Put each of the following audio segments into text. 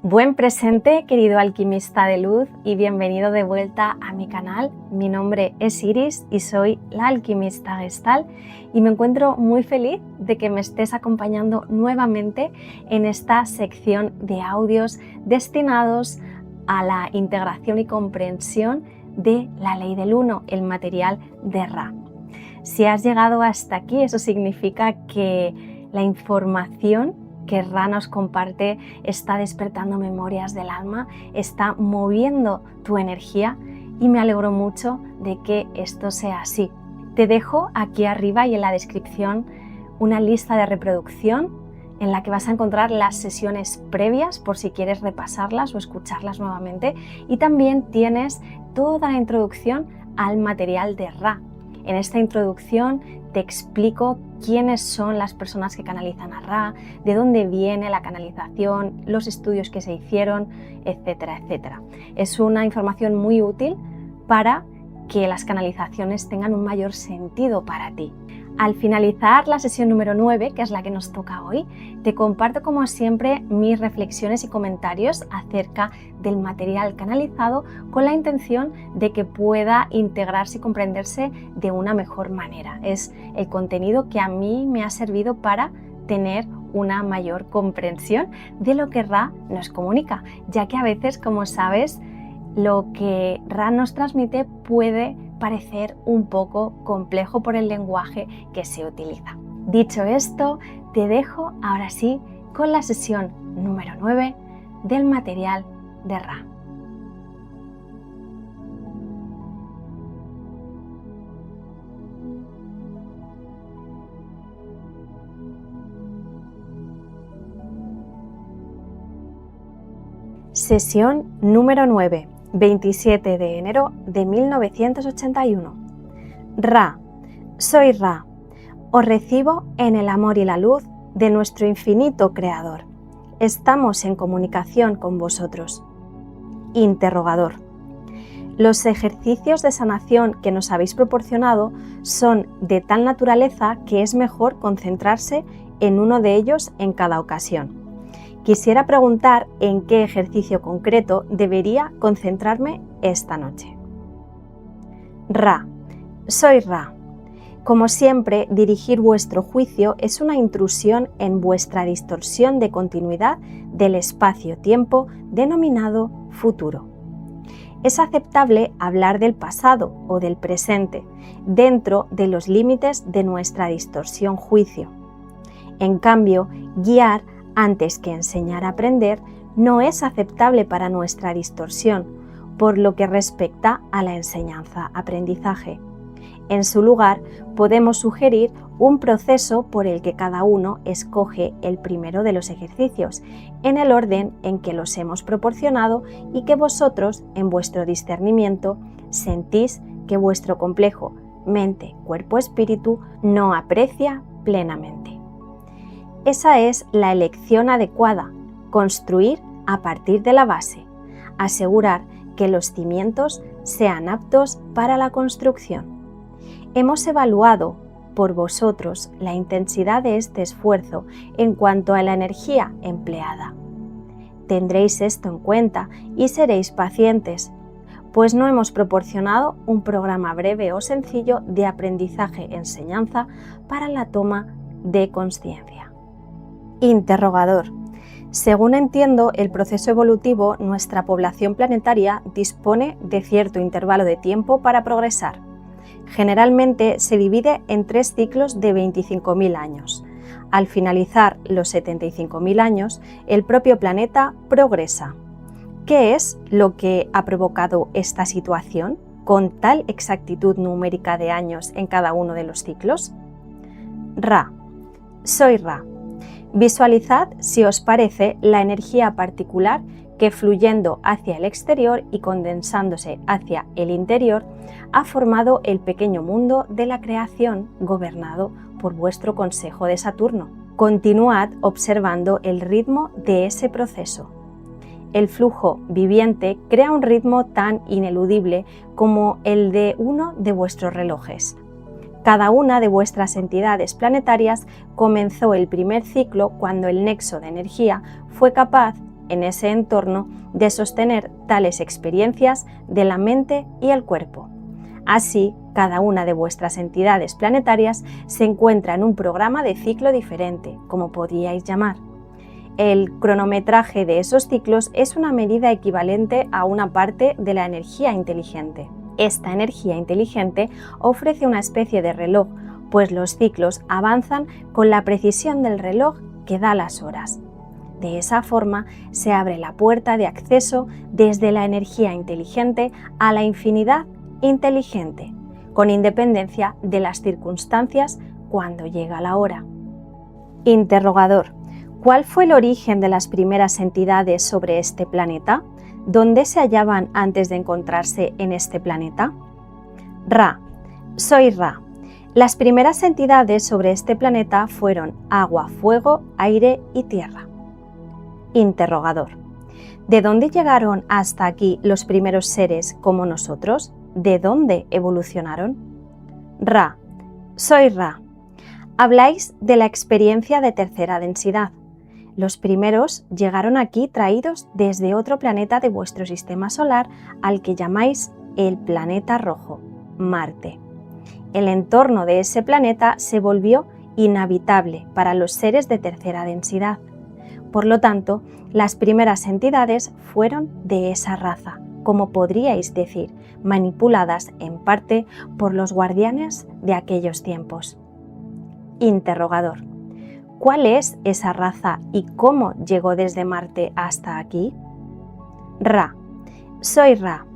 Buen presente, querido alquimista de luz, y bienvenido de vuelta a mi canal. Mi nombre es Iris y soy la alquimista Gestalt y me encuentro muy feliz de que me estés acompañando nuevamente en esta sección de audios destinados a la integración y comprensión de la ley del uno, el material de Ra. Si has llegado hasta aquí, eso significa que la información que Ra nos comparte está despertando memorias del alma, está moviendo tu energía y me alegro mucho de que esto sea así. Te dejo aquí arriba y en la descripción una lista de reproducción en la que vas a encontrar las sesiones previas por si quieres repasarlas o escucharlas nuevamente, y también tienes toda la introducción al material de Ra. En esta introducción te explico quiénes son las personas que canalizan a Ra, de dónde viene la canalización, los estudios que se hicieron, etcétera, etcétera. Es una información muy útil para que las canalizaciones tengan un mayor sentido para ti. Al finalizar la sesión número 9, que es la que nos toca hoy, te comparto como siempre mis reflexiones y comentarios acerca del material canalizado con la intención de que pueda integrarse y comprenderse de una mejor manera. Es el contenido que a mí me ha servido para tener una mayor comprensión de lo que Ra nos comunica, ya que a veces, como sabes, lo que Ra nos transmite puede parecer un poco complejo por el lenguaje que se utiliza. Dicho esto, te dejo ahora sí con la sesión número 9 del material de Ra. Sesión número 9. 27 de enero de 1981. Ra, soy Ra. Os recibo en el amor y la luz de nuestro infinito Creador. Estamos en comunicación con vosotros. Interrogador. Los ejercicios de sanación que nos habéis proporcionado son de tal naturaleza que es mejor concentrarse en uno de ellos en cada ocasión. Quisiera preguntar en qué ejercicio concreto debería concentrarme esta noche. Ra, soy Ra. Como siempre, dirigir vuestro juicio es una intrusión en vuestra distorsión de continuidad del espacio-tiempo denominado futuro. Es aceptable hablar del pasado o del presente dentro de los límites de nuestra distorsión juicio. En cambio, guiar antes que enseñar a aprender no es aceptable para nuestra distorsión, por lo que respecta a la enseñanza-aprendizaje. En su lugar, podemos sugerir un proceso por el que cada uno escoge el primero de los ejercicios, en el orden en que los hemos proporcionado y que vosotros, en vuestro discernimiento, sentís que vuestro complejo mente, cuerpo, espíritu no aprecia plenamente. Esa es la elección adecuada, construir a partir de la base, asegurar que los cimientos sean aptos para la construcción. Hemos evaluado por vosotros la intensidad de este esfuerzo en cuanto a la energía empleada. Tendréis esto en cuenta y seréis pacientes, pues no hemos proporcionado un programa breve o sencillo de aprendizaje-enseñanza para la toma de conciencia. Interrogador. Según entiendo el proceso evolutivo, nuestra población planetaria dispone de cierto intervalo de tiempo para progresar. Generalmente se divide en 3 ciclos de 25.000 años. Al finalizar los 75.000 años, el propio planeta progresa. ¿Qué es lo que ha provocado esta situación con tal exactitud numérica de años en cada uno de los ciclos? Ra. Soy Ra. Visualizad, si os parece, la energía particular que, fluyendo hacia el exterior y condensándose hacia el interior, ha formado el pequeño mundo de la creación gobernado por vuestro consejo de Saturno. Continuad observando el ritmo de ese proceso. El flujo viviente crea un ritmo tan ineludible como el de uno de vuestros relojes. Cada una de vuestras entidades planetarias comenzó el primer ciclo cuando el nexo de energía fue capaz en ese entorno de sostener tales experiencias de la mente y el cuerpo. Así, cada una de vuestras entidades planetarias se encuentra en un programa de ciclo diferente, como podríais llamar. El cronometraje de esos ciclos es una medida equivalente a una parte de la energía inteligente. Esta energía inteligente ofrece una especie de reloj, pues los ciclos avanzan con la precisión del reloj que da las horas. De esa forma se abre la puerta de acceso desde la energía inteligente a la infinidad inteligente, con independencia de las circunstancias cuando llega la hora. Interrogador. ¿Cuál fue el origen de las primeras entidades sobre este planeta? ¿Dónde se hallaban antes de encontrarse en este planeta? Ra. Soy Ra. Las primeras entidades sobre este planeta fueron agua, fuego, aire y tierra. Interrogador. ¿De dónde llegaron hasta aquí los primeros seres como nosotros? ¿De dónde evolucionaron? Ra. Soy Ra. Habláis de la experiencia de tercera densidad. Los primeros llegaron aquí traídos desde otro planeta de vuestro sistema solar al que llamáis el planeta rojo, Marte. El entorno de ese planeta se volvió inhabitable para los seres de tercera densidad. Por lo tanto, las primeras entidades fueron de esa raza, como podríais decir, manipuladas en parte por los guardianes de aquellos tiempos. Interrogador. ¿Cuál es esa raza y cómo llegó desde Marte hasta aquí? Ra. Soy Ra.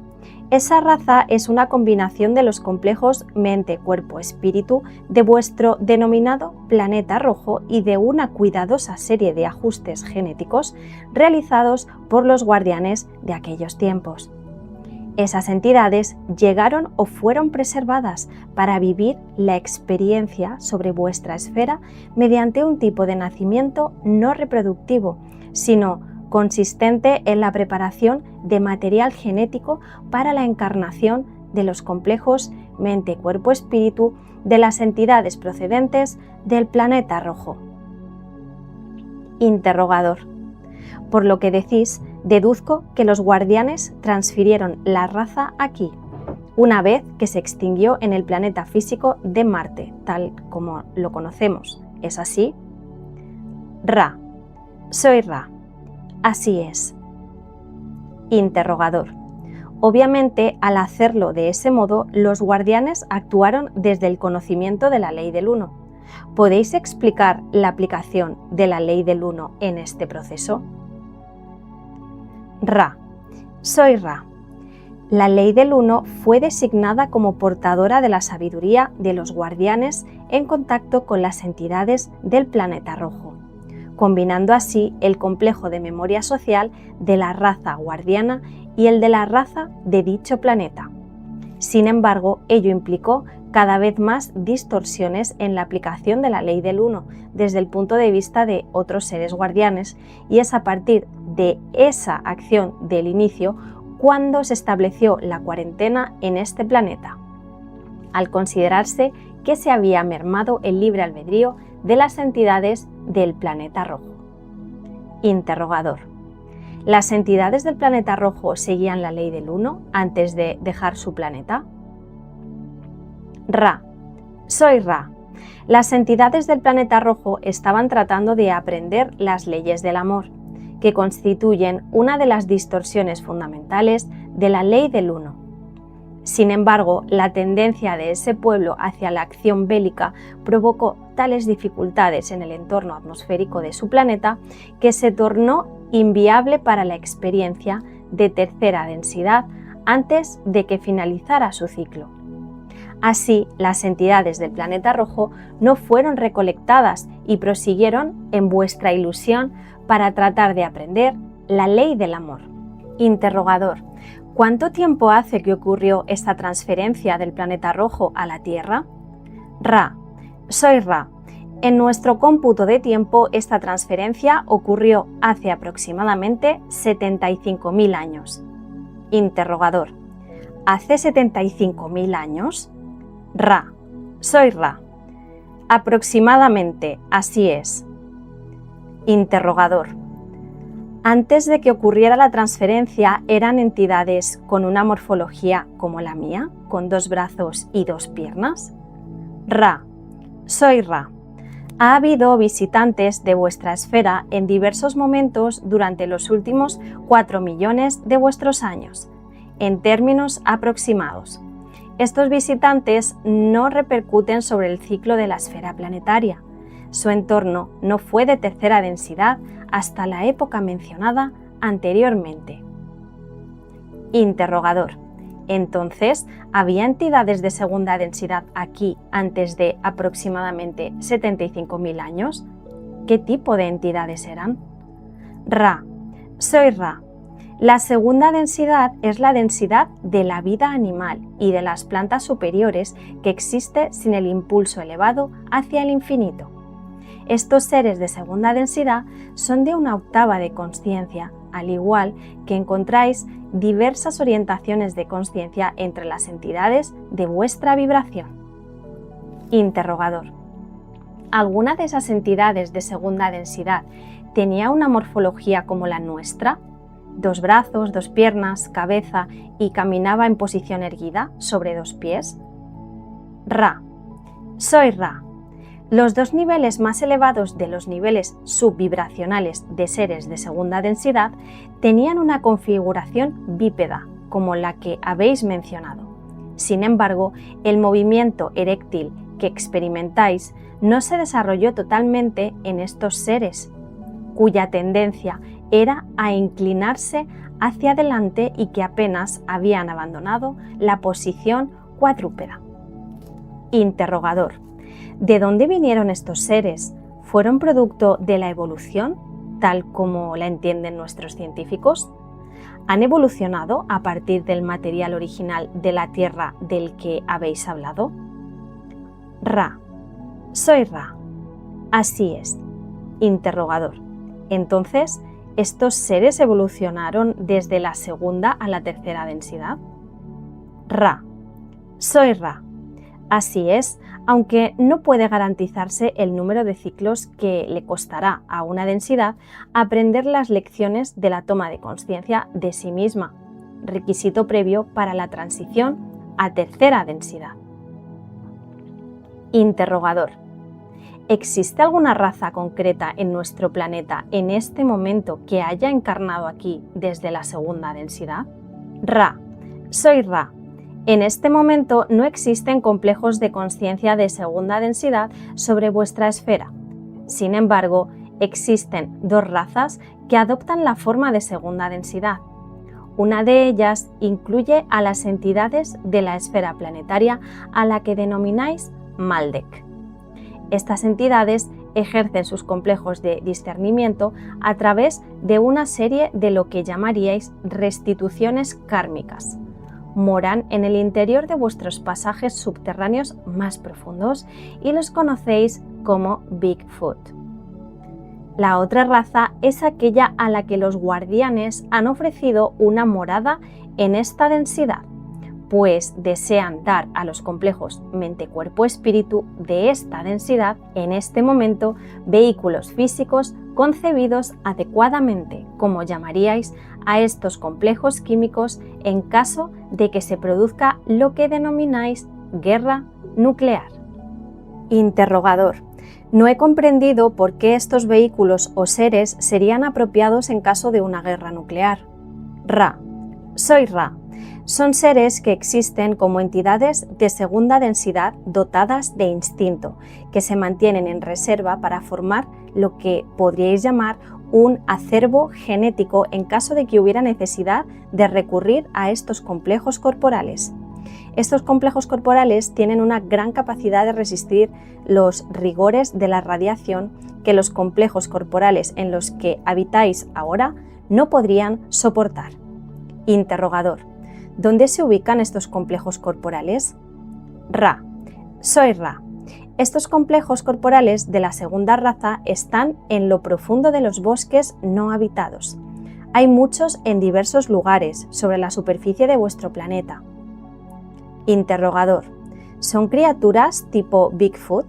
Esa raza es una combinación de los complejos mente, cuerpo, espíritu de vuestro denominado planeta rojo y de una cuidadosa serie de ajustes genéticos realizados por los guardianes de aquellos tiempos. Esas entidades llegaron o fueron preservadas para vivir la experiencia sobre vuestra esfera mediante un tipo de nacimiento no reproductivo, sino consistente en la preparación de material genético para la encarnación de los complejos mente, cuerpo, espíritu de las entidades procedentes del planeta rojo. Interrogador. Por lo que decís, deduzco que los guardianes transfirieron la raza aquí, una vez que se extinguió en el planeta físico de Marte, tal como lo conocemos. ¿Es así? Ra. Soy Ra. Así es. Interrogador. Obviamente, al hacerlo de ese modo, los guardianes actuaron desde el conocimiento de la ley del uno. ¿Podéis explicar la aplicación de la ley del uno en este proceso? Ra. Soy Ra. La ley del uno fue designada como portadora de la sabiduría de los guardianes en contacto con las entidades del planeta rojo, combinando así el complejo de memoria social de la raza guardiana y el de la raza de dicho planeta. Sin embargo, ello implicó cada vez más distorsiones en la aplicación de la ley del uno desde el punto de vista de otros seres guardianes, y es a partir de esa acción del inicio cuando se estableció la cuarentena en este planeta, al considerarse que se había mermado el libre albedrío de las entidades del planeta rojo. Interrogador. ¿Las entidades del planeta rojo seguían la ley del uno antes de dejar su planeta? Ra. Soy Ra. Las entidades del planeta rojo estaban tratando de aprender las leyes del amor, que constituyen una de las distorsiones fundamentales de la ley del uno. Sin embargo, la tendencia de ese pueblo hacia la acción bélica provocó tales dificultades en el entorno atmosférico de su planeta que se tornó inviable para la experiencia de tercera densidad antes de que finalizara su ciclo. Así, las entidades del planeta rojo no fueron recolectadas y prosiguieron en vuestra ilusión para tratar de aprender la ley del amor. Interrogador. ¿Cuánto tiempo hace que ocurrió esta transferencia del planeta rojo a la Tierra? Ra. Soy Ra. En nuestro cómputo de tiempo, esta transferencia ocurrió hace aproximadamente 75.000 años. Interrogador. ¿Hace 75.000 años? Ra. Soy Ra. Aproximadamente, así es. Interrogador. Antes de que ocurriera la transferencia, eran entidades con una morfología como la mía, con 2 brazos y 2 piernas. Ra, soy Ra. Ha habido visitantes de vuestra esfera en diversos momentos durante los últimos 4 millones de vuestros años, en términos aproximados. Estos visitantes no repercuten sobre el ciclo de la esfera planetaria. Su entorno no fue de tercera densidad hasta la época mencionada anteriormente. Interrogador. Entonces, ¿había entidades de segunda densidad aquí antes de aproximadamente 75.000 años? ¿Qué tipo de entidades eran? Ra. Soy Ra. La segunda densidad es la densidad de la vida animal y de las plantas superiores que existe sin el impulso elevado hacia el infinito. Estos seres de segunda densidad son de una octava de consciencia, al igual que encontráis diversas orientaciones de consciencia entre las entidades de vuestra vibración. Interrogador. ¿Alguna de esas entidades de segunda densidad tenía una morfología como la nuestra? 2 brazos, 2 piernas, cabeza y caminaba en posición erguida sobre 2 pies. Ra. Soy Ra. Los 2 niveles más elevados de los niveles subvibracionales de seres de segunda densidad tenían una configuración bípeda, como la que habéis mencionado. Sin embargo, el movimiento eréctil que experimentáis no se desarrolló totalmente en estos seres, cuya tendencia era a inclinarse hacia adelante y que apenas habían abandonado la posición cuadrúpeda. Interrogador. ¿De dónde vinieron estos seres? ¿Fueron producto de la evolución, tal como la entienden nuestros científicos? ¿Han evolucionado a partir del material original de la Tierra del que habéis hablado? Ra. Soy Ra. Así es. Interrogador. Entonces, ¿estos seres evolucionaron desde la segunda a la tercera densidad? Ra. Soy Ra. Así es, aunque no puede garantizarse el número de ciclos que le costará a una densidad aprender las lecciones de la toma de conciencia de sí misma, requisito previo para la transición a tercera densidad. Interrogador. ¿Existe alguna raza concreta en nuestro planeta en este momento que haya encarnado aquí desde la segunda densidad? Ra. Soy Ra. En este momento no existen complejos de conciencia de segunda densidad sobre vuestra esfera. Sin embargo, existen 2 razas que adoptan la forma de segunda densidad. Una de ellas incluye a las entidades de la esfera planetaria a la que denomináis Maldek. Estas entidades ejercen sus complejos de discernimiento a través de una serie de lo que llamaríais restituciones kármicas. Moran en el interior de vuestros pasajes subterráneos más profundos y los conocéis como Bigfoot. La otra raza es aquella a la que los guardianes han ofrecido una morada en esta densidad, pues desean dar a los complejos mente-cuerpo-espíritu de esta densidad, en este momento, vehículos físicos concebidos adecuadamente, como llamaríais a estos complejos químicos en caso de que se produzca lo que denomináis guerra nuclear. Interrogador. No he comprendido por qué estos vehículos o seres serían apropiados en caso de una guerra nuclear. Ra. Soy Ra. Son seres que existen como entidades de segunda densidad dotadas de instinto, que se mantienen en reserva para formar lo que podríais llamar un acervo genético en caso de que hubiera necesidad de recurrir a estos complejos corporales. Estos complejos corporales tienen una gran capacidad de resistir los rigores de la radiación que los complejos corporales en los que habitáis ahora no podrían soportar. Interrogador. ¿Dónde se ubican estos complejos corporales? Ra. Soy Ra. Estos complejos corporales de la segunda raza están en lo profundo de los bosques no habitados. Hay muchos en diversos lugares sobre la superficie de vuestro planeta. Interrogador. ¿Son criaturas tipo Bigfoot?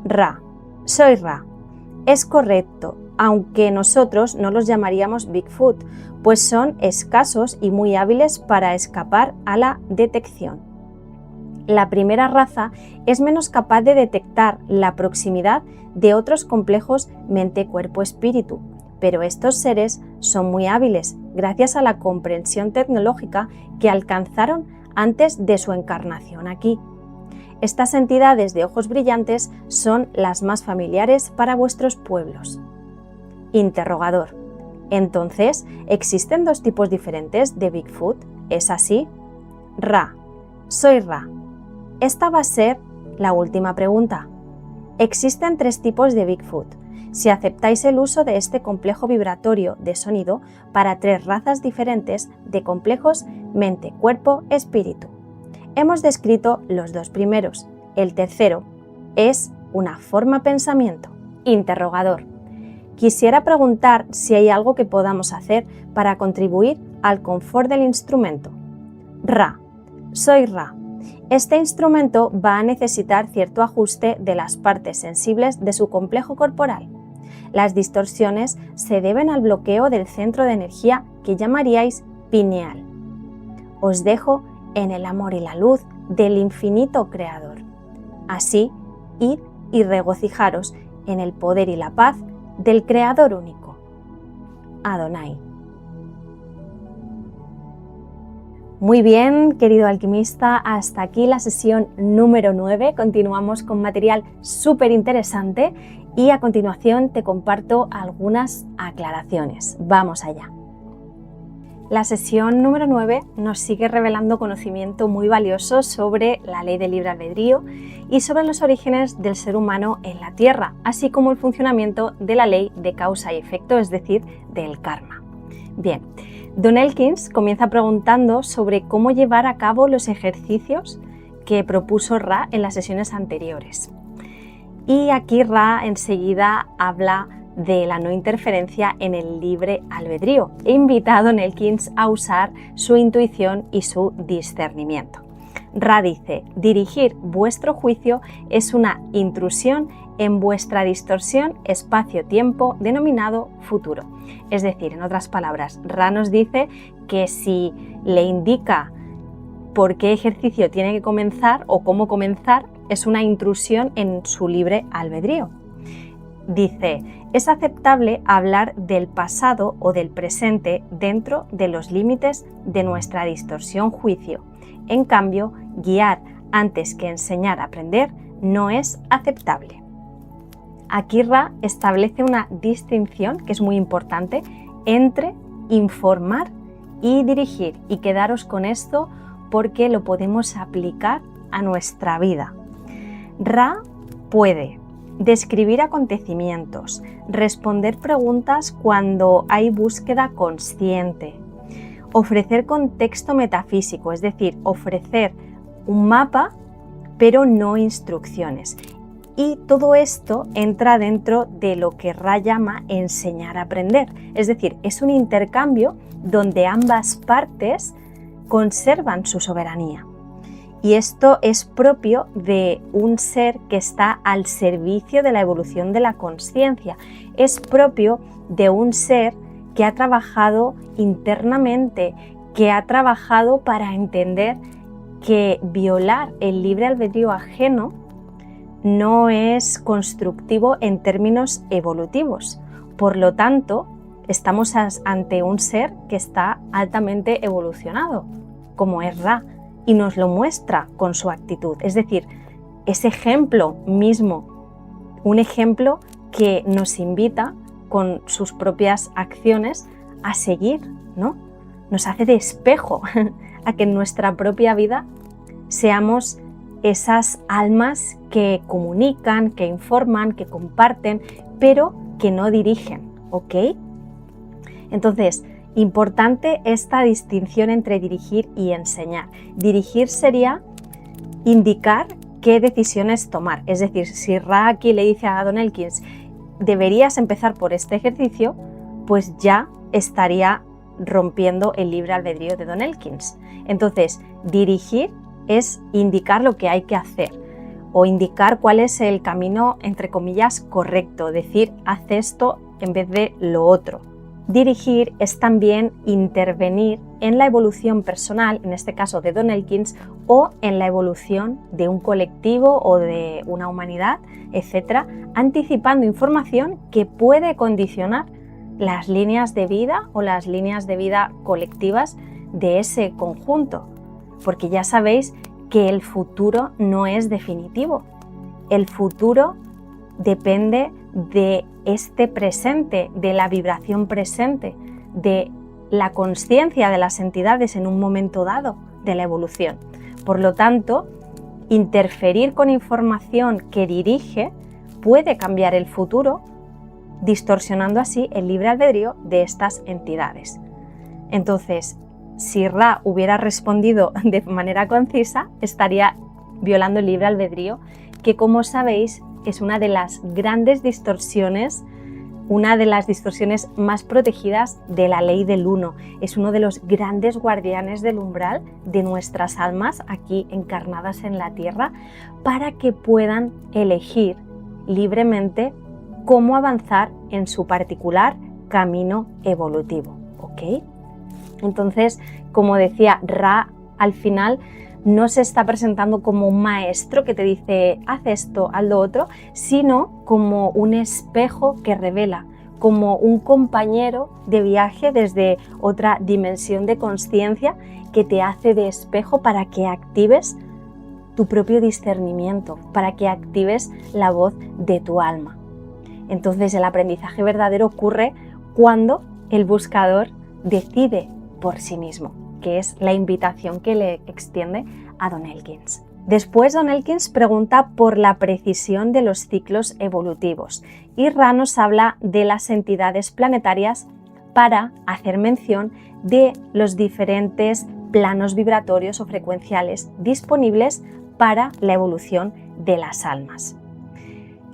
Ra. Soy Ra. Es correcto, aunque nosotros no los llamaríamos Bigfoot, pues son escasos y muy hábiles para escapar a la detección. La primera raza es menos capaz de detectar la proximidad de otros complejos mente-cuerpo-espíritu, pero estos seres son muy hábiles gracias a la comprensión tecnológica que alcanzaron antes de su encarnación aquí. Estas entidades de ojos brillantes son las más familiares para vuestros pueblos. Interrogador. Entonces, ¿existen dos tipos diferentes de Bigfoot? ¿Es así? Ra. Soy Ra. Esta va a ser la última pregunta. Existen tres tipos de Bigfoot. Si aceptáis el uso de este complejo vibratorio de sonido para tres razas diferentes de complejos mente, cuerpo, espíritu. Hemos descrito los dos primeros. El tercero es una forma pensamiento. Interrogador. Quisiera preguntar si hay algo que podamos hacer para contribuir al confort del instrumento. Ra. Soy Ra. Este instrumento va a necesitar cierto ajuste de las partes sensibles de su complejo corporal. Las distorsiones se deben al bloqueo del centro de energía que llamaríais pineal. Os dejo en el amor y la luz del infinito Creador. Así, id y regocijaros en el poder y la paz del Creador único. Adonai. Muy bien, querido alquimista, hasta aquí la sesión número 9. Continuamos con material súper interesante y a continuación te comparto algunas aclaraciones. Vamos allá. La sesión número 9 nos sigue revelando conocimiento muy valioso sobre la ley del libre albedrío y sobre los orígenes del ser humano en la Tierra, así como el funcionamiento de la ley de causa y efecto, es decir, del karma. Bien, Don Elkins comienza preguntando sobre cómo llevar a cabo los ejercicios que propuso Ra en las sesiones anteriores. Y aquí Ra enseguida habla de la no interferencia en el libre albedrío e invita a Don Elkins a usar su intuición y su discernimiento. Ra dice: dirigir vuestro juicio es una intrusión en vuestra distorsión espacio-tiempo denominado futuro. Es decir, en otras palabras, Ra nos dice que si le indica por qué ejercicio tiene que comenzar o cómo comenzar, es una intrusión en su libre albedrío. Dice: es aceptable hablar del pasado o del presente dentro de los límites de nuestra distorsión juicio. En cambio, guiar antes que enseñar a aprender no es aceptable. Aquí Ra establece una distinción que es muy importante entre informar y dirigir, y quedaros con esto porque lo podemos aplicar a nuestra vida. Ra puede describir acontecimientos, responder preguntas cuando hay búsqueda consciente, ofrecer contexto metafísico, es decir, ofrecer un mapa pero no instrucciones. Y todo esto entra dentro de lo que Ra llama enseñar a aprender, es decir, es un intercambio donde ambas partes conservan su soberanía. Y esto es propio de un ser que está al servicio de la evolución de la consciencia. Es propio de un ser que ha trabajado internamente, que ha trabajado para entender que violar el libre albedrío ajeno no es constructivo en términos evolutivos. Por lo tanto, estamos ante un ser que está altamente evolucionado, como es Ra, y nos lo muestra con su actitud. Es decir, ese ejemplo mismo, un ejemplo que nos invita con sus propias acciones a seguir, ¿no? Nos hace de espejo a que en nuestra propia vida seamos esas almas que comunican, que informan, que comparten, pero que no dirigen, ¿ok? Entonces, importante esta distinción entre dirigir y enseñar. Dirigir sería indicar qué decisiones tomar. Es decir, si Ra aquí le dice a Don Elkins, deberías empezar por este ejercicio, pues ya estaría rompiendo el libre albedrío de Don Elkins. Entonces, dirigir es indicar lo que hay que hacer o indicar cuál es el camino, entre comillas, correcto. Decir, haz esto en vez de lo otro. Dirigir es también intervenir en la evolución personal, en este caso de Don Elkins, o en la evolución de un colectivo o de una humanidad, etc., anticipando información que puede condicionar las líneas de vida o las líneas de vida colectivas de ese conjunto, porque ya sabéis que el futuro no es definitivo. El futuro depende de este presente, de la vibración presente, de la consciencia de las entidades en un momento dado de la evolución. Por lo tanto, interferir con información que dirige puede cambiar el futuro, distorsionando así el libre albedrío de estas entidades. Entonces, si Ra hubiera respondido de manera concisa, estaría violando el libre albedrío, que, como sabéis, es una de las grandes distorsiones, una de las distorsiones más protegidas de la ley del uno. Es uno de los grandes guardianes del umbral de nuestras almas aquí encarnadas en la Tierra, para que puedan elegir libremente cómo avanzar en su particular camino evolutivo, ¿ok? Entonces, como decía, Ra al final no se está presentando como un maestro que te dice haz esto, haz lo otro, sino como un espejo que revela, como un compañero de viaje desde otra dimensión de consciencia que te hace de espejo para que actives tu propio discernimiento, para que actives la voz de tu alma. Entonces el aprendizaje verdadero ocurre cuando el buscador decide por sí mismo, que es la invitación que le extiende a Don Elkins. Después Don Elkins pregunta por la precisión de los ciclos evolutivos y Ra nos habla de las entidades planetarias para hacer mención de los diferentes planos vibratorios o frecuenciales disponibles para la evolución de las almas.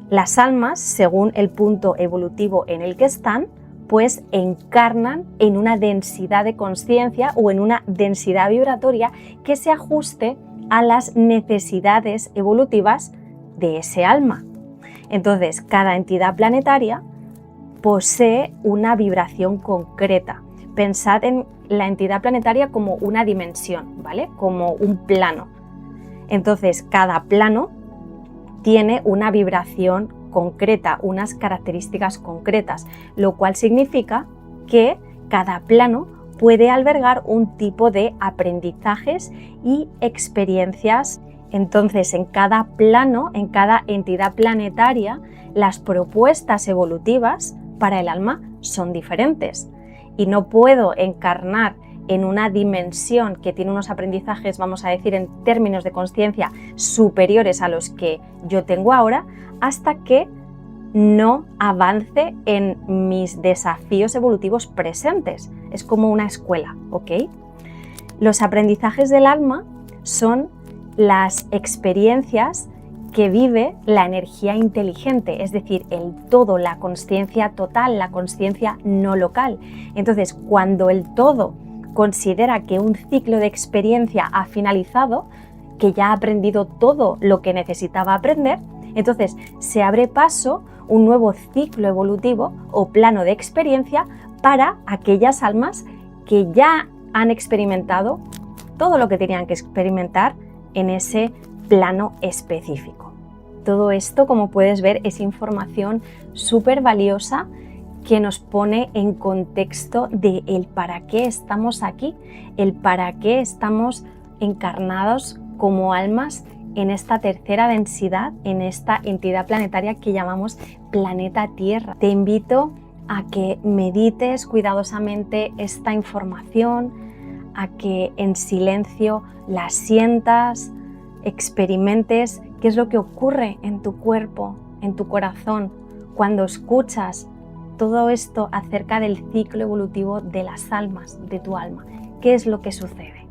Las almas, según el punto evolutivo en el que están, pues encarnan en una densidad de consciencia o en una densidad vibratoria que se ajuste a las necesidades evolutivas de ese alma. Entonces, cada entidad planetaria posee una vibración concreta. Pensad en la entidad planetaria como una dimensión, ¿vale? Como un plano. Entonces, cada plano tiene una vibración concreta, unas características concretas, lo cual significa que cada plano puede albergar un tipo de aprendizajes y experiencias. Entonces, en cada plano, en cada entidad planetaria, las propuestas evolutivas para el alma son diferentes. Y no puedo encarnar en una dimensión que tiene unos aprendizajes, vamos a decir, en términos de consciencia superiores a los que yo tengo ahora, hasta que no avance en mis desafíos evolutivos presentes. Es como una escuela, ¿ok? Los aprendizajes del alma son las experiencias que vive la energía inteligente, es decir, el todo, la consciencia total, la consciencia no local. Entonces, cuando el todo considera que un ciclo de experiencia ha finalizado, que ya ha aprendido todo lo que necesitaba aprender, entonces se abre paso un nuevo ciclo evolutivo o plano de experiencia para aquellas almas que ya han experimentado todo lo que tenían que experimentar en ese plano específico. Todo esto, como puedes ver, es información súper valiosa que nos pone en contexto de el para qué estamos aquí, el para qué estamos encarnados como almas en esta tercera densidad, en esta entidad planetaria que llamamos planeta Tierra. Te invito a que medites cuidadosamente esta información, a que en silencio la sientas, experimentes qué es lo que ocurre en tu cuerpo, en tu corazón, cuando escuchas todo esto acerca del ciclo evolutivo de las almas, de tu alma. ¿Qué es lo que sucede?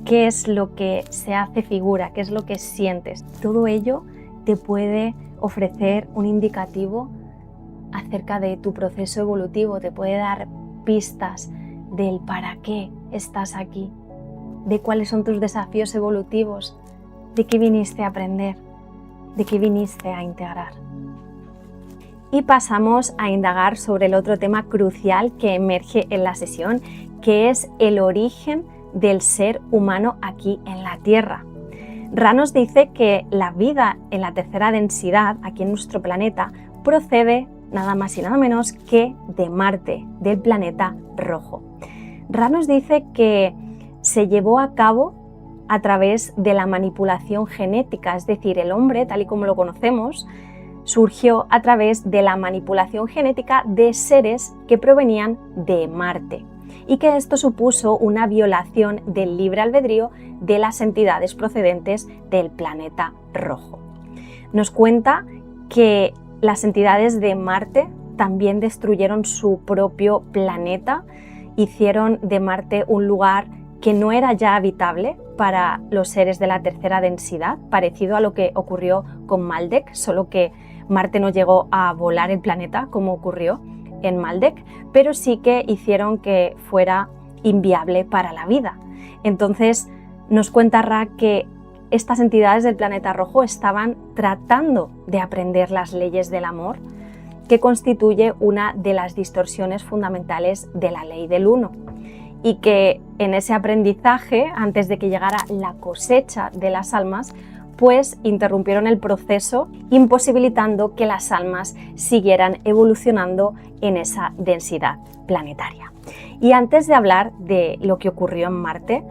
¿Qué es lo que se hace figura? ¿Qué es lo que sientes? Todo ello te puede ofrecer un indicativo acerca de tu proceso evolutivo, te puede dar pistas del para qué estás aquí, de cuáles son tus desafíos evolutivos, de qué viniste a aprender, de qué viniste a integrar. y pasamos a indagar sobre el otro tema crucial que emerge en la sesión, que es el origen del ser humano aquí en la Tierra. Ra nos dice que la vida en la tercera densidad, aquí en nuestro planeta, procede nada más y nada menos que de Marte, del planeta rojo. Ra nos dice que se llevó a cabo a través de la manipulación genética, es decir, el hombre, tal y como lo conocemos, surgió a través de la manipulación genética de seres que provenían de Marte y que esto supuso una violación del libre albedrío de las entidades procedentes del planeta rojo. Nos cuenta que las entidades de Marte también destruyeron su propio planeta, hicieron de Marte un lugar que no era ya habitable para los seres de la tercera densidad, parecido a lo que ocurrió con Maldek, solo que Marte no llegó a volar el planeta como ocurrió en Maldek, pero sí que hicieron que fuera inviable para la vida. Entonces nos cuenta Ra que estas entidades del planeta rojo estaban tratando de aprender las leyes del amor, que constituye una de las distorsiones fundamentales de la ley del uno, y que en ese aprendizaje, antes de que llegara la cosecha de las almas, pues interrumpieron el proceso, imposibilitando que las almas siguieran evolucionando en esa densidad planetaria. Y antes de hablar de lo que ocurrió en Marte,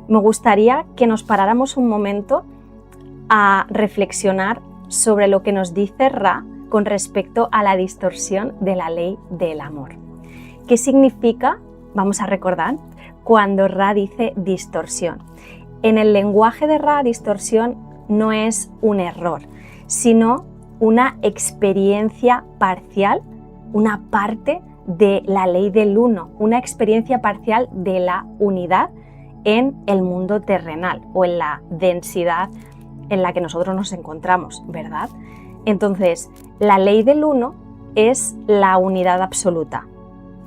me gustaría que nos paráramos un momento a reflexionar sobre lo que nos dice Ra con respecto a la distorsión de la ley del amor. ¿Qué significa? Vamos a recordar cuando Ra dice distorsión. En el lenguaje de Ra, distorsión no es un error, sino una experiencia parcial, una parte de la ley del uno, una experiencia parcial de la unidad en el mundo terrenal o en la densidad en la que nosotros nos encontramos, ¿verdad? Entonces, la ley del uno es la unidad absoluta,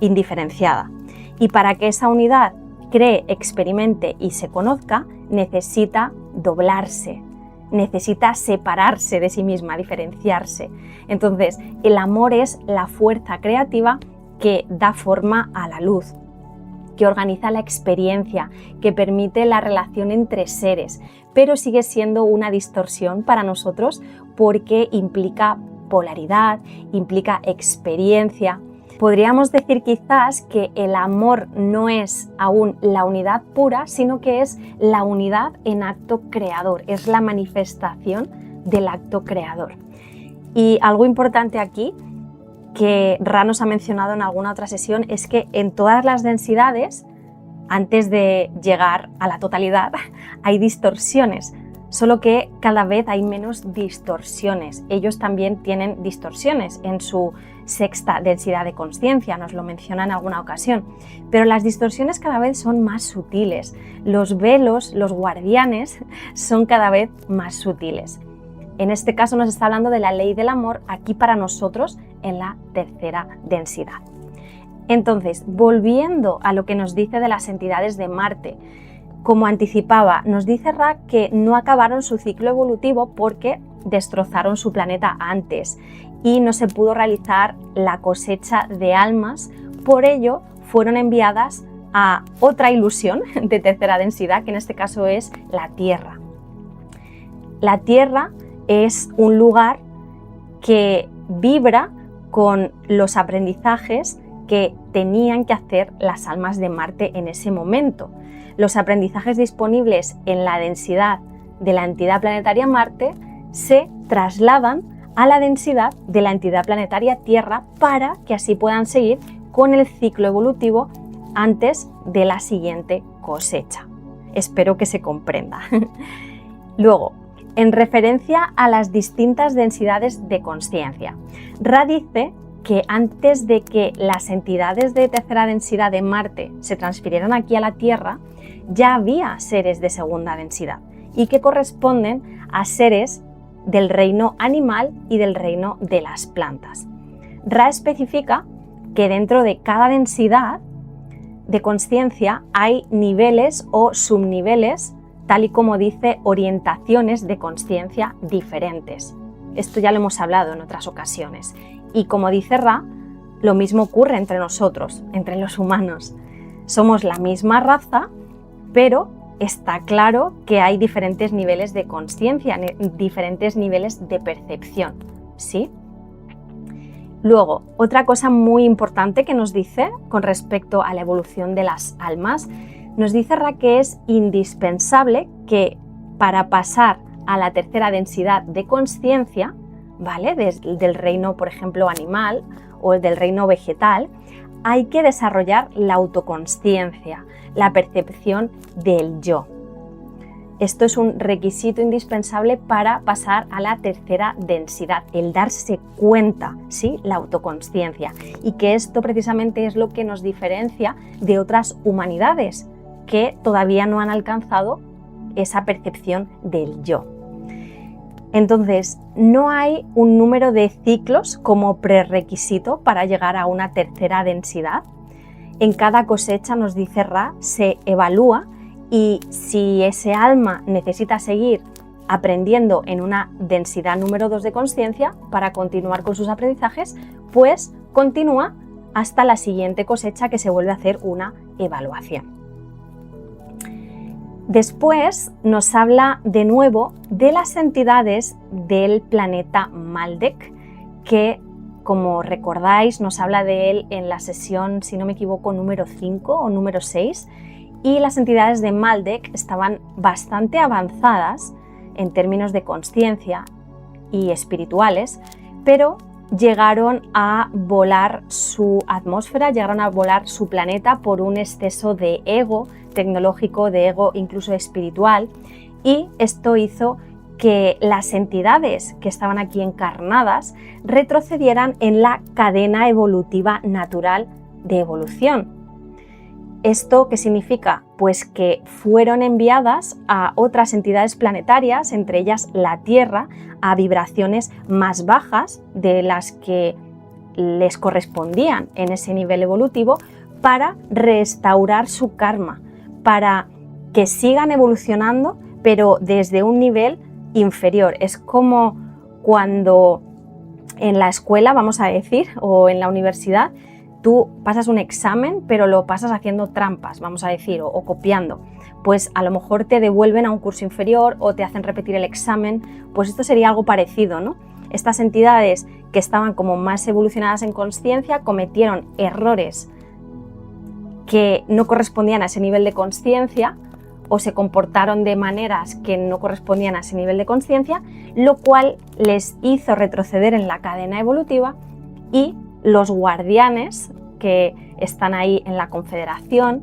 indiferenciada. Y para que esa unidad cree, experimente y se conozca, necesita doblarse, necesita separarse de sí misma, diferenciarse. Entonces, el amor es la fuerza creativa que da forma a la luz, que organiza la experiencia, que permite la relación entre seres, pero sigue siendo una distorsión para nosotros porque implica polaridad, implica experiencia. Podríamos decir quizás que el amor no es aún la unidad pura, sino que es la unidad en acto creador, es la manifestación del acto creador. Y algo importante aquí, que Ra nos ha mencionado en alguna otra sesión, es que en todas las densidades, antes de llegar a la totalidad, hay distorsiones, solo que cada vez hay menos distorsiones. Ellos también tienen distorsiones en su sexta densidad de consciencia, nos lo menciona en alguna ocasión, pero las distorsiones cada vez son más sutiles, los velos, los guardianes son cada vez más sutiles. En este caso nos está hablando de la ley del amor aquí para nosotros en la tercera densidad. Entonces, volviendo a lo que nos dice de las entidades de Marte, como anticipaba, nos dice Ra que no acabaron su ciclo evolutivo porque destrozaron su planeta antes y no se pudo realizar la cosecha de almas, por ello fueron enviadas a otra ilusión de tercera densidad, que en este caso es la Tierra. La Tierra es un lugar que vibra con los aprendizajes que tenían que hacer las almas de Marte en ese momento. Los aprendizajes disponibles en la densidad de la entidad planetaria Marte se trasladan a la densidad de la entidad planetaria Tierra para que así puedan seguir con el ciclo evolutivo antes de la siguiente cosecha. Espero que se comprenda. Luego, en referencia a las distintas densidades de consciencia, Ra dice que antes de que las entidades de tercera densidad de Marte se transfirieran aquí a la Tierra, ya había seres de segunda densidad y que corresponden a seres del reino animal y del reino de las plantas. Ra especifica que dentro de cada densidad de consciencia hay niveles o subniveles, tal y como dice, orientaciones de consciencia diferentes. Esto ya lo hemos hablado en otras ocasiones. Y como dice Ra, lo mismo ocurre entre nosotros, entre los humanos. Somos la misma raza, pero está claro que hay diferentes niveles de consciencia, diferentes niveles de percepción, ¿sí? Luego, otra cosa muy importante que nos dice con respecto a la evolución de las almas, nos dice Ra que es indispensable que para pasar a la tercera densidad de consciencia, ¿vale? Del reino, por ejemplo, animal o del reino vegetal, hay que desarrollar la autoconsciencia, la percepción del yo. Esto es un requisito indispensable para pasar a la tercera densidad, el darse cuenta, ¿sí? La autoconsciencia. Y que esto precisamente es lo que nos diferencia de otras humanidades que todavía no han alcanzado esa percepción del yo. Entonces, no hay un número de ciclos como prerequisito para llegar a una tercera densidad. En cada cosecha, nos dice Ra, se evalúa y si ese alma necesita seguir aprendiendo en una densidad número 2 de consciencia para continuar con sus aprendizajes, pues continúa hasta la siguiente cosecha que se vuelve a hacer una evaluación. Después nos habla de nuevo de las entidades del planeta Maldek, que, como recordáis, nos habla de él en la sesión, si no me equivoco, número 5 o número 6, y las entidades de Maldek estaban bastante avanzadas en términos de consciencia y espirituales, pero llegaron a volar su atmósfera, llegaron a volar su planeta por un exceso de ego tecnológico, de ego incluso espiritual, y esto hizo que las entidades que estaban aquí encarnadas retrocedieran en la cadena evolutiva natural de evolución. ¿Esto qué significa? Pues que fueron enviadas a otras entidades planetarias, entre ellas la Tierra, a vibraciones más bajas de las que les correspondían en ese nivel evolutivo para restaurar su karma, para que sigan evolucionando, pero desde un nivel inferior. Es como cuando en la escuela, vamos a decir, o en la universidad, tú pasas un examen, pero lo pasas haciendo trampas, vamos a decir, o copiando. Pues a lo mejor te devuelven a un curso inferior o te hacen repetir el examen. Pues esto sería algo parecido, ¿no? Estas entidades que estaban como más evolucionadas en consciencia cometieron errores que no correspondían a ese nivel de consciencia o se comportaron de maneras que no correspondían a ese nivel de consciencia, lo cual les hizo retroceder en la cadena evolutiva, y los guardianes que están ahí en la Confederación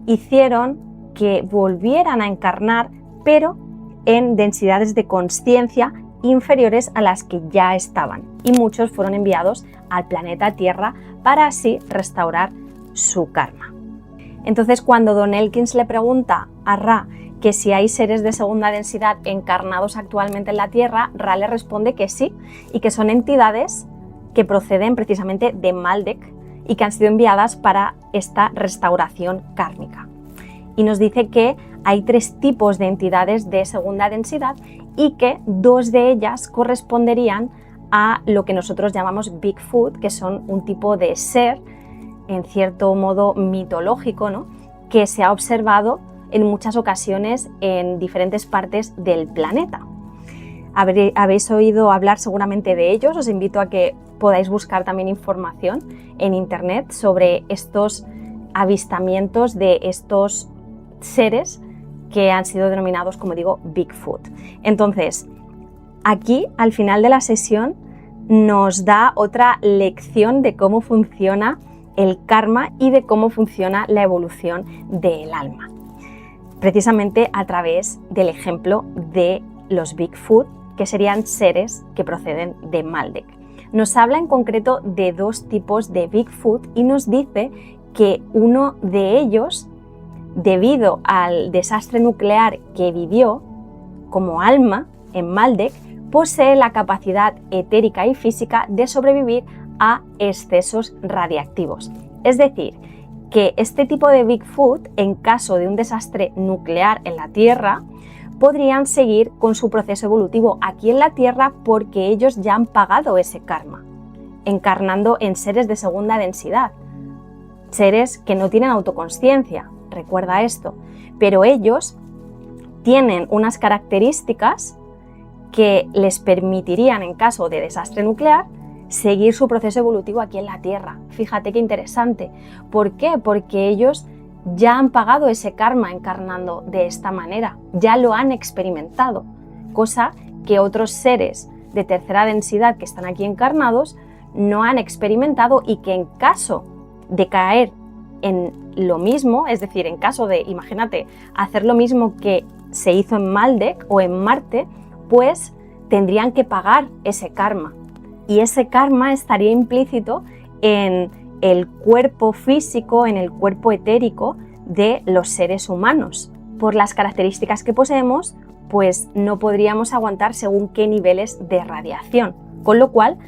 hicieron que volvieran a encarnar, pero en densidades de consciencia inferiores a las que ya estaban, y muchos fueron enviados al planeta Tierra para así restaurar su karma. Entonces, cuando Don Elkins le pregunta a Ra que si hay seres de segunda densidad encarnados actualmente en la Tierra, Ra le responde que sí, y que son entidades que proceden precisamente de Maldek y que han sido enviadas para esta restauración kármica. Y nos dice que hay 3 tipos de entidades de segunda densidad y que 2 de ellas corresponderían a lo que nosotros llamamos Bigfoot, que son un tipo de ser, en cierto modo mitológico, ¿no?, que se ha observado en muchas ocasiones en diferentes partes del planeta. Habéis oído hablar seguramente de ellos, os invito a que podáis buscar también información en internet sobre estos avistamientos de estos seres que han sido denominados, como digo, Bigfoot. Entonces, aquí al final de la sesión nos da otra lección de cómo funciona el karma y de cómo funciona la evolución del alma, precisamente a través del ejemplo de los Bigfoot, que serían seres que proceden de Maldek. Nos habla en concreto de 2 tipos de Bigfoot y nos dice que uno de ellos, debido al desastre nuclear que vivió como alma en Maldek, posee la capacidad etérica y física de sobrevivir a excesos radiactivos. Es decir, que este tipo de Bigfoot, en caso de un desastre nuclear en la Tierra, podrían seguir con su proceso evolutivo aquí en la Tierra porque ellos ya han pagado ese karma. encarnando en seres de segunda densidad, seres que no tienen autoconsciencia, recuerda esto, pero ellos tienen unas características que les permitirían, en caso de desastre nuclear, seguir su proceso evolutivo aquí en la Tierra. Fíjate qué interesante. ¿Por qué? Porque ellos ya han pagado ese karma encarnando de esta manera, ya lo han experimentado, cosa que otros seres de tercera densidad que están aquí encarnados no han experimentado y que en caso de caer en lo mismo, es decir, en caso de, imagínate, hacer lo mismo que se hizo en Maldek o en Marte, pues tendrían que pagar ese karma. Y ese karma estaría implícito en el cuerpo físico, en el cuerpo etérico de los seres humanos. Por las características que poseemos, pues no podríamos aguantar según qué niveles de radiación, con lo cual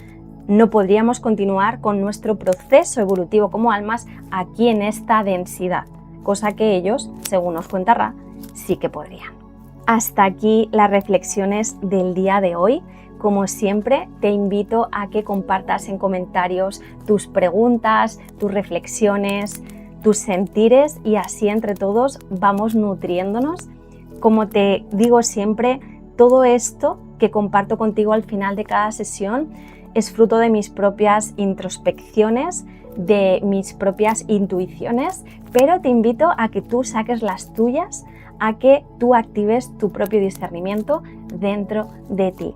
no podríamos continuar con nuestro proceso evolutivo como almas aquí en esta densidad, cosa que ellos, según nos cuenta Ra, sí que podrían. Hasta aquí las reflexiones del día de hoy. Como siempre, te invito a que compartas en comentarios tus preguntas, tus reflexiones, tus sentires y así entre todos vamos nutriéndonos. Como te digo siempre, todo esto que comparto contigo al final de cada sesión es fruto de mis propias introspecciones, de mis propias intuiciones, pero te invito a que tú saques las tuyas, a que tú actives tu propio discernimiento dentro de ti.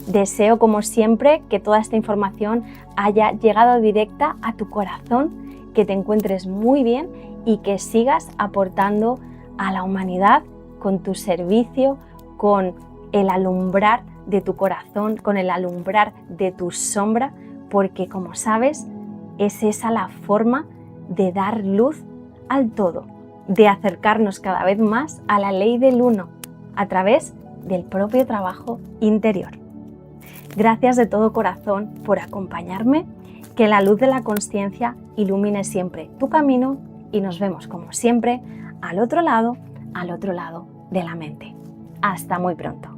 Deseo, como siempre, que toda esta información haya llegado directa a tu corazón, que te encuentres muy bien y que sigas aportando a la humanidad con tu servicio, con el alumbrar de tu corazón, con el alumbrar de tu sombra, porque como sabes, es esa la forma de dar luz al todo, de acercarnos cada vez más a la ley del uno, a través del propio trabajo interior. Gracias de todo corazón por acompañarme, que la luz de la consciencia ilumine siempre tu camino y nos vemos como siempre al otro lado de la mente. Hasta muy pronto.